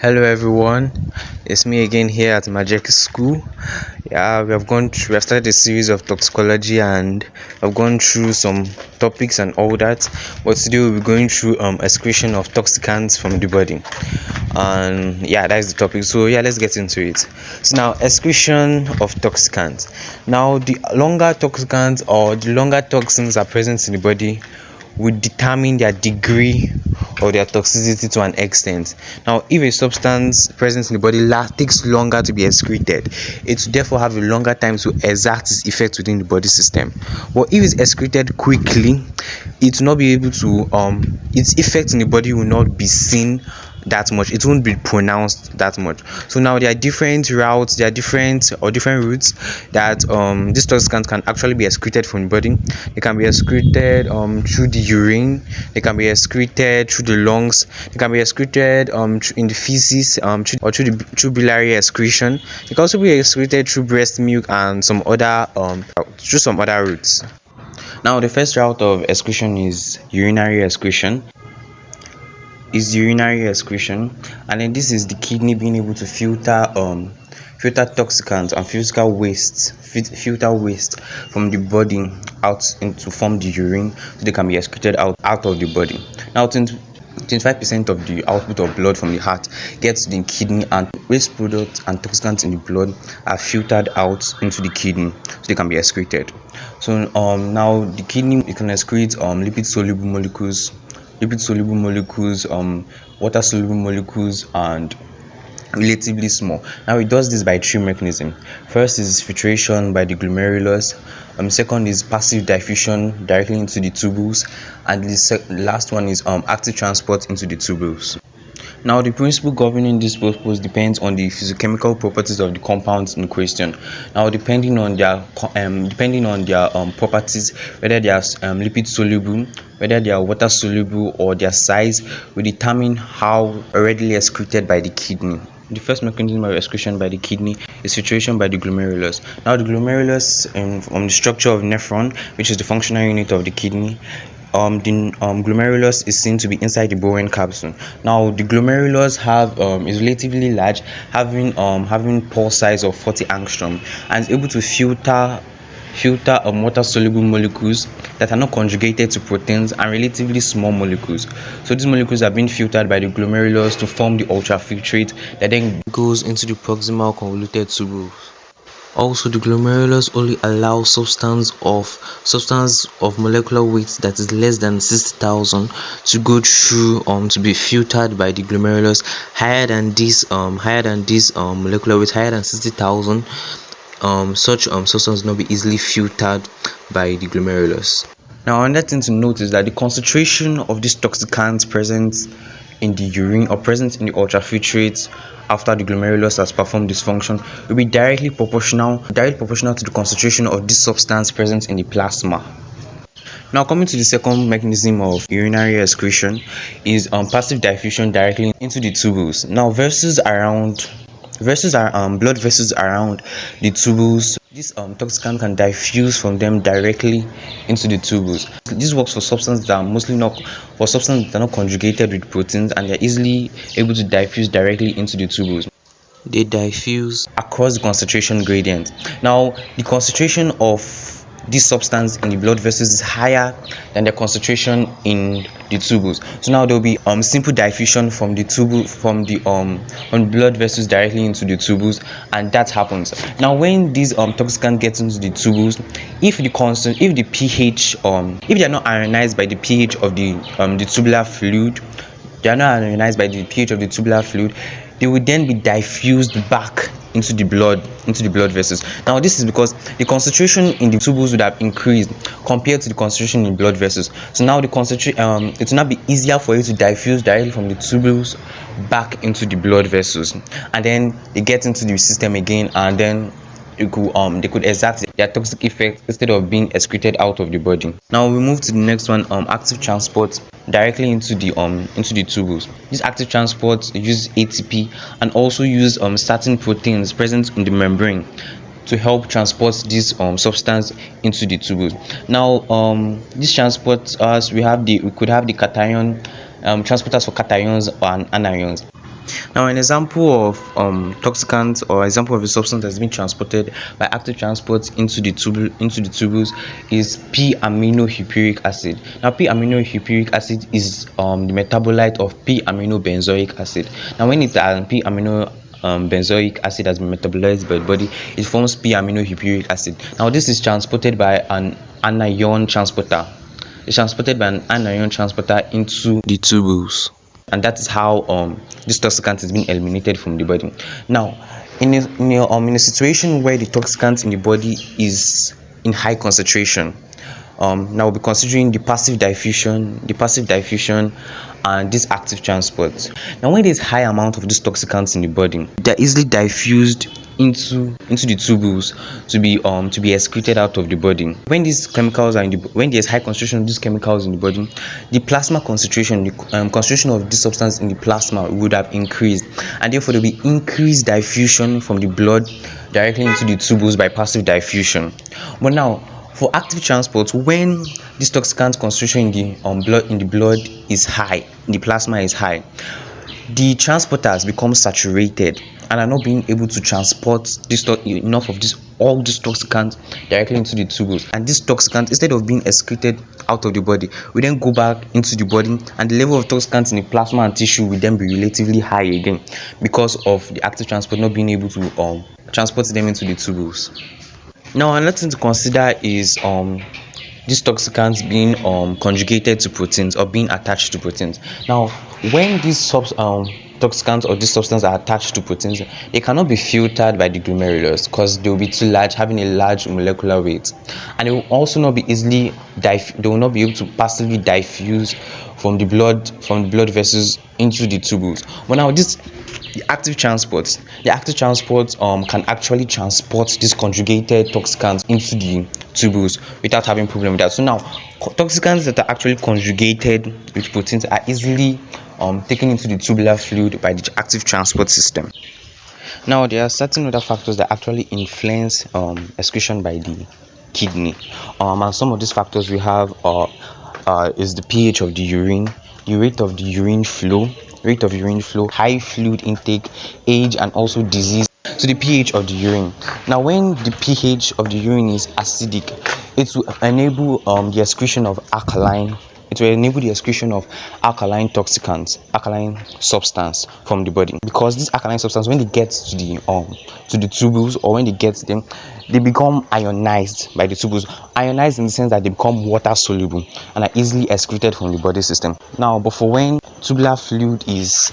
Hello everyone, it's me again here at Magic School. We have started a series of toxicology and I've gone through some topics and all that. But today we'll be going through excretion of toxicants from the body. And that's the topic. So let's get into it. So now excretion of toxicants. Now the longer toxicants or the longer toxins are present in the body would determine their degree or their toxicity to an extent. Now, if a substance present in the body takes longer to be excreted, it will therefore have a longer time to exert its effect within the body system. But if it's excreted quickly, it will not be able to its effect in the body will not be seen that much. It won't be pronounced that much. So now there are different routes, different routes that these toxicants can actually be excreted from the body. They can be excreted through the urine, they can be excreted through the lungs, they can be excreted in the feces through biliary excretion. They can also be excreted through breast milk and some other routes. Now the first route of excretion is urinary excretion. And then this is the kidney being able to filter toxicants and filter waste from the body out into form the urine, so they can be excreted out of the body. Now 25% of the output of blood from the heart gets to the kidney, and waste products and toxicants in the blood are filtered out into the kidney so they can be excreted. So now the kidney, it can excrete lipid soluble molecules, water soluble molecules, and relatively small. Now it does this by three mechanisms. First is filtration by the glomerulus, second is passive diffusion directly into the tubules, and the last one is active transport into the tubules. Now the principle governing this purpose depends on the physiochemical properties of the compounds in question. Now depending on their properties, whether they are lipid soluble, whether they are water soluble, or their size, will determine how readily excreted by the kidney. The first mechanism of excretion by the kidney is filtration by the glomerulus. Now the glomerulus, from the structure of nephron, which is the functional unit of the kidney, the glomerulus is seen to be inside the Bowen capsule. Now the glomerulus is relatively large, having pore size of 40 angstrom, and is able to filter water soluble molecules that are not conjugated to proteins and relatively small molecules. So these molecules are being filtered by the glomerulus to form the ultrafiltrate that then goes into the proximal convoluted tubules. Also, the glomerulus only allows substance of molecular weight that is less than 60,000 to go through to be filtered by the glomerulus. Higher than this molecular weight, higher than 60,000, such substance will not be easily filtered by the glomerulus. Now another thing to note is that the concentration of these toxicants present in the urine or present in the ultrafiltrate after the glomerulus has performed this function will be directly proportional to the concentration of this substance present in the plasma. Now coming to the second mechanism of urinary excretion is passive diffusion directly into the tubules. Now blood vessels around the tubules, this toxicant can diffuse from them directly into the tubules. This works for substances that are not conjugated with proteins, and they're easily able to diffuse directly into the tubules. They diffuse across the concentration gradient. Now the concentration of this substance in the blood vessels is higher than the concentration in the tubules. So now there will be simple diffusion from the blood vessels directly into the tubules, and that happens. Now when these toxicants get into the tubules, if the pH if they are not ionized by the pH of the tubular fluid, they will then be diffused back into the blood vessels. Now this is because the concentration in the tubules would have increased compared to the concentration in blood vessels. So now the concentration it will not be easier for you to diffuse directly from the tubules back into the blood vessels, and then they get into the system again, and then they could exert their toxic effect instead of being excreted out of the body. Now we move to the next one, active transport directly into the tubules. This active transport uses ATP and also use certain proteins present in the membrane to help transport this substance into the tubules. Now this transport, we could have the cation transporters for cations and anions. Now, an example of toxicant, or example of a substance that's been transported by active transport into the tubules is p-aminohippuric acid. Now, p-aminohippuric acid is the metabolite of p-aminobenzoic acid. Now, when p-amino benzoic acid has been metabolized by the body, it forms p-aminohippuric acid. Now, this is transported by an anion transporter. It's transported by an anion transporter into the tubules, and that is how this toxicant is being eliminated from the body. Now, in a situation where the toxicant in the body is in high concentration, now we'll be considering the passive diffusion, and this active transport. Now, when there's high amount of these toxicants in the body, they're easily diffused into the tubules to be excreted out of the body. When these chemicals are when there's high concentration of these chemicals in the body, the plasma concentration, the concentration of this substance in the plasma would have increased, and therefore there will be increased diffusion from the blood directly into the tubules by passive diffusion. But now, for active transport, when this toxicant concentration in the blood is high, the plasma is high, the transporters become saturated and are not being able to transport enough of all this toxicant directly into the tubules, and this toxicant, instead of being excreted out of the body, will then go back into the body, and the level of toxicants in the plasma and tissue will then be relatively high again because of the active transport not being able to transport them into the tubules. Now, another thing to consider is these toxicants being conjugated to proteins or being attached to proteins. Now, when these toxicants or this substance are attached to proteins, they cannot be filtered by the glomerulus because they will be too large, having a large molecular weight, and they will also not be they will not be able to passively diffuse from the blood vessels into the tubules. But now, the active transport can actually transport these conjugated toxicants into the tubules without having problem with that. So now, toxicants that are actually conjugated with proteins are easily taken into the tubular fluid by the active transport system. Now, there are certain other factors that actually influence excretion by the kidney, and some of these factors we have is the pH of the urine, the rate of the urine flow, high fluid intake, age, and also disease. So the pH of the urine. Now, when the pH of the urine is acidic, it will enable the excretion of alkaline alkaline substance from the body, because this alkaline substance, when it gets to the tubules, or when it gets them, they become ionized by the tubules. Ionized in the sense that they become water soluble and are easily excreted from the body system. Now, but for when the tubular fluid is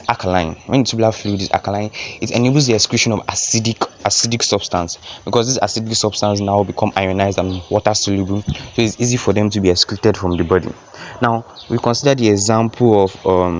alkaline, it enables the excretion of acidic substance, because this acidic substance now become ionized and water soluble, so it's easy for them to be excreted from the body. Now, we consider the example of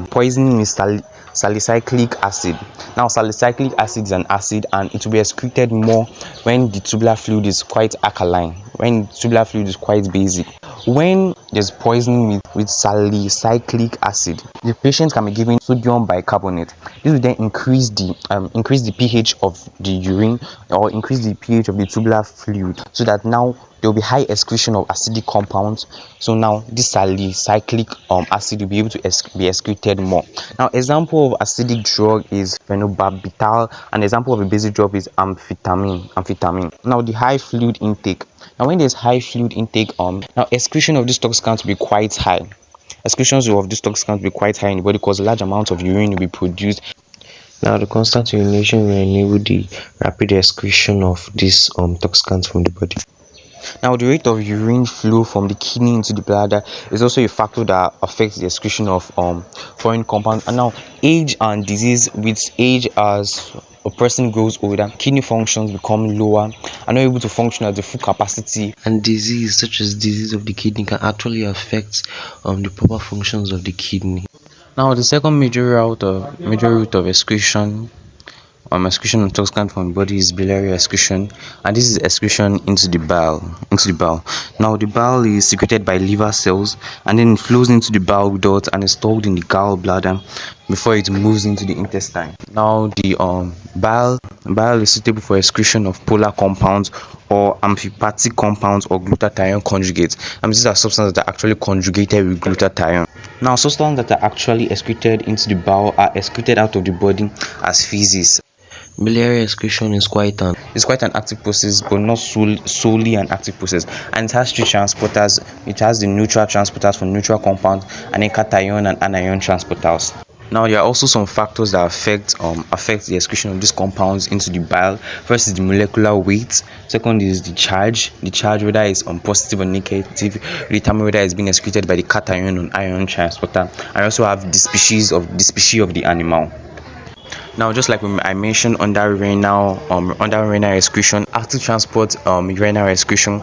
poisoning with salicylic acid. Now, salicylic acid is an acid, and it will be excreted more when the tubular fluid is quite alkaline, when the tubular fluid is quite basic. When there's poisoning with salicylic acid, the patient can be given sodium bicarbonate. This will then increase the pH of the urine, or increase the pH of the tubular fluid, so that now there will be high excretion of acidic compounds. So now this salicylic acid will be able to be excreted more. Now, example of acidic drug is phenobarbital, and example of a basic drug is amphetamine. Now, the high fluid intake. Now, when there's high fluid intake, now excretion of this toxicant will be quite high. Excretions of this toxicant will be quite high in the body because a large amount of urine will be produced. Now, the constant urination will enable the rapid excretion of this toxicant from the body. Now, the rate of urine flow from the kidney into the bladder is also a factor that affects the excretion of foreign compounds. And now, age and disease. With age, as a person grows older, kidney functions become lower and not able to function at the full capacity. And disease, such as disease of the kidney, can actually affect the proper functions of the kidney. Now, the second major route of excretion of toxicant from the body is biliary excretion, and this is excretion into the bowel. Now, the bowel is secreted by liver cells, and then it flows into the bowel duct and is stored in the gallbladder before it moves into the intestine. Now, the bile is suitable for excretion of polar compounds or amphipathic compounds or glutathione conjugates. These are substances that are actually conjugated with glutathione. Now, substances that are actually excreted into the bowel are excreted out of the body as feces. Biliary excretion is quite an active process, but not solely an active process, and it has three transporters. It has the neutral transporters for neutral compounds, and then cation and anion transporters. Now, there are also some factors that affect the excretion of these compounds into the bile. First is the molecular weight. Second is the charge whether it's positive or negative, determine whether it's being excreted by the cation or anion transporter, and also have the species of the animal. Now, just like I mentioned under renal excretion, active transport urinary excretion,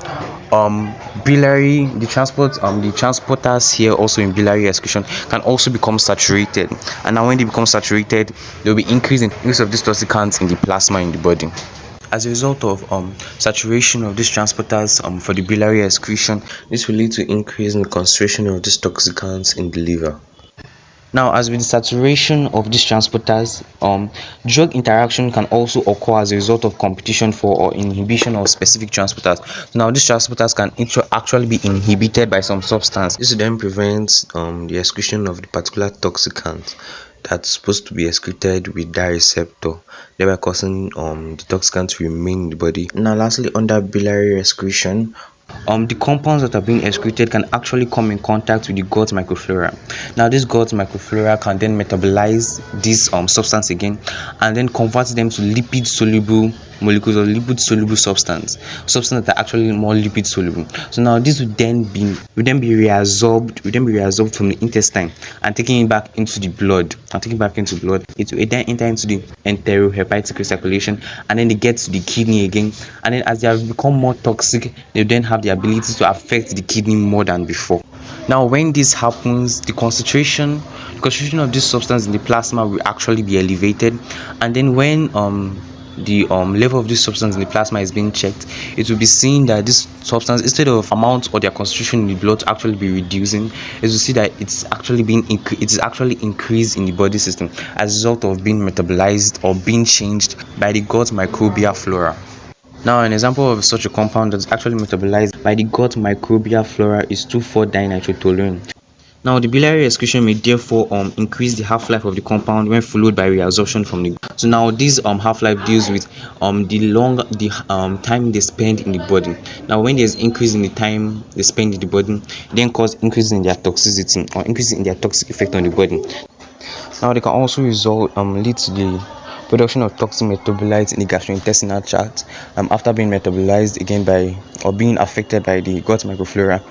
biliary, the transporters here also in biliary excretion can also become saturated, and now when they become saturated, there will be increase in use of these toxicants in the plasma in the body. As a result of saturation of these transporters for the biliary excretion, this will lead to increase in the concentration of these toxicants in the liver. Now, as with the saturation of these transporters, drug interaction can also occur as a result of competition for or inhibition of specific transporters. Now, these transporters can actually be inhibited by some substance. This then prevents the excretion of the particular toxicant that's supposed to be excreted with that receptor, thereby causing the toxicant to remain in the body. Now, lastly, under biliary excretion, the compounds that are being excreted can actually come in contact with the gut microflora. Now, this gut microflora can then metabolize this substance again and then convert them to lipid soluble molecules or lipid soluble substance that are actually more lipid soluble. So now this would then be reabsorbed from the intestine and taken back into the blood. It will then enter into the enterohepatic recirculation, and then they get to the kidney again, and then as they have become more toxic, they then have the ability to affect the kidney more than before. Now, when this happens, the concentration of this substance in the plasma will actually be elevated, and then when the level of this substance in the plasma is being checked, it will be seen that this substance, instead of amount or their concentration in the blood to actually be reducing, it will see that it's actually increased in the body system as a result of being metabolized or being changed by the gut microbial flora. Now, an example of such a compound that's actually metabolized by the gut microbial flora is 2,4-dinitrotoluene. Now, the biliary excretion may therefore increase the half-life of the compound when followed by reabsorption from the. So now this half-life deals with the time they spend in the body. Now, when there's increase in the time they spend in the body, then cause increase in their toxicity or increase in their toxic effect on the body. Now, they can also lead to the production of toxic metabolites in the gastrointestinal tract after being metabolized again by or being affected by the gut microflora.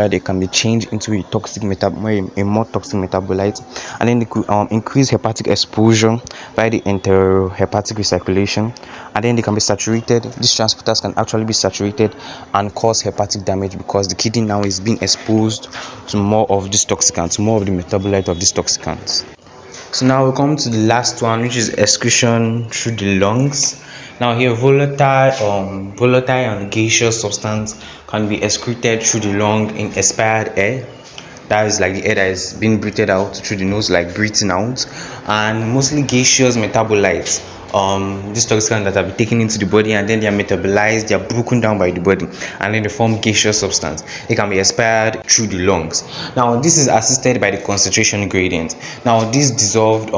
They can be changed into a more toxic metabolite, and then they could increase hepatic exposure by the enterohepatic recirculation, and then they can be saturated. These transporters can actually be saturated and cause hepatic damage because the kidney now is being exposed to more of these toxicants, more of the metabolite of these toxicants. So now we come to the last one, which is excretion through the lungs. Now here, volatile and gaseous substance can be excreted through the lung in expired air. That is like the air that is being breathed out through the nose, like breathing out, and mostly gaseous metabolites. These toxicants that are taken into the body and then they are metabolized, they are broken down by the body, and then they form gaseous substance. They can be expired through the lungs. Now, this is assisted by the concentration gradient. Now, these gaseous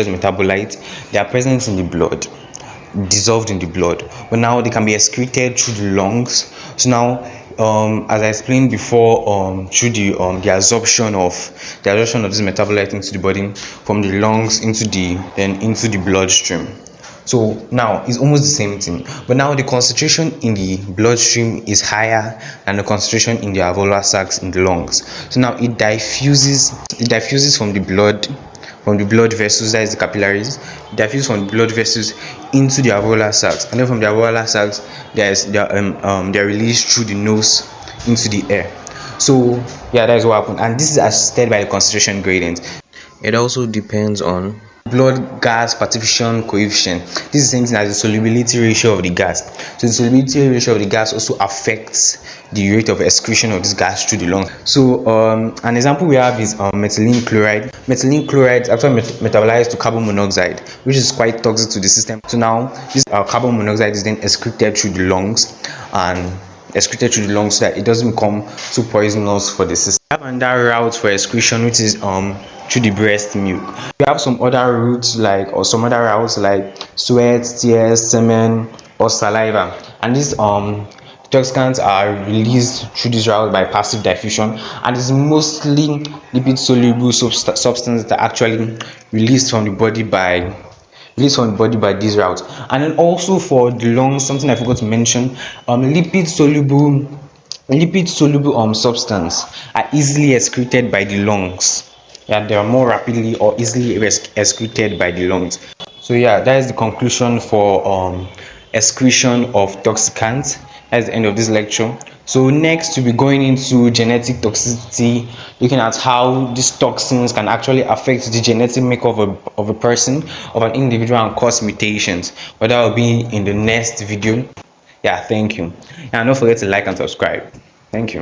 metabolites, they are present in the blood, dissolved in the blood, but now they can be excreted through the lungs. So now, as I explained before, through the absorption of this metabolite into the body from the lungs into the bloodstream. So now it's almost the same thing, but now the concentration in the bloodstream is higher than the concentration in the alveolar sacs in the lungs. So now it diffuses from the blood vessels, that is the capillaries, diffuse from the blood vessels into the alveolar sacs, and then from the alveolar sacs they are released through the nose into the air. So yeah, that is what happened, and this is assisted by the concentration gradient. It also depends on blood gas partition coefficient. This is the same thing as the solubility ratio of the gas. So the solubility ratio of the gas also affects the rate of excretion of this gas through the lungs. So an example we have is methylene chloride. Methylene chloride is actually metabolized to carbon monoxide, which is quite toxic to the system. So now this carbon monoxide is then excreted through the lungs so that it doesn't become too poisonous for the system. We have another route for excretion, which is through the breast milk. We have some other routes like sweat, tears, semen, or saliva, and these toxicants are released through this route by passive diffusion, and it's mostly lipid soluble substances that are actually released from the body by this route. And then also for the lungs, something I forgot to mention, lipid soluble substance are easily excreted by the lungs. Yeah, they are more rapidly or easily excreted by the lungs. So yeah, that is the conclusion for excretion of toxicants. That's the end of this lecture. So next we'll be going into genetic toxicity, looking at how these toxins can actually affect the genetic makeup of a person, of an individual, and cause mutations. But that will be in the next video. Yeah, thank you. And don't forget to like and subscribe. Thank you.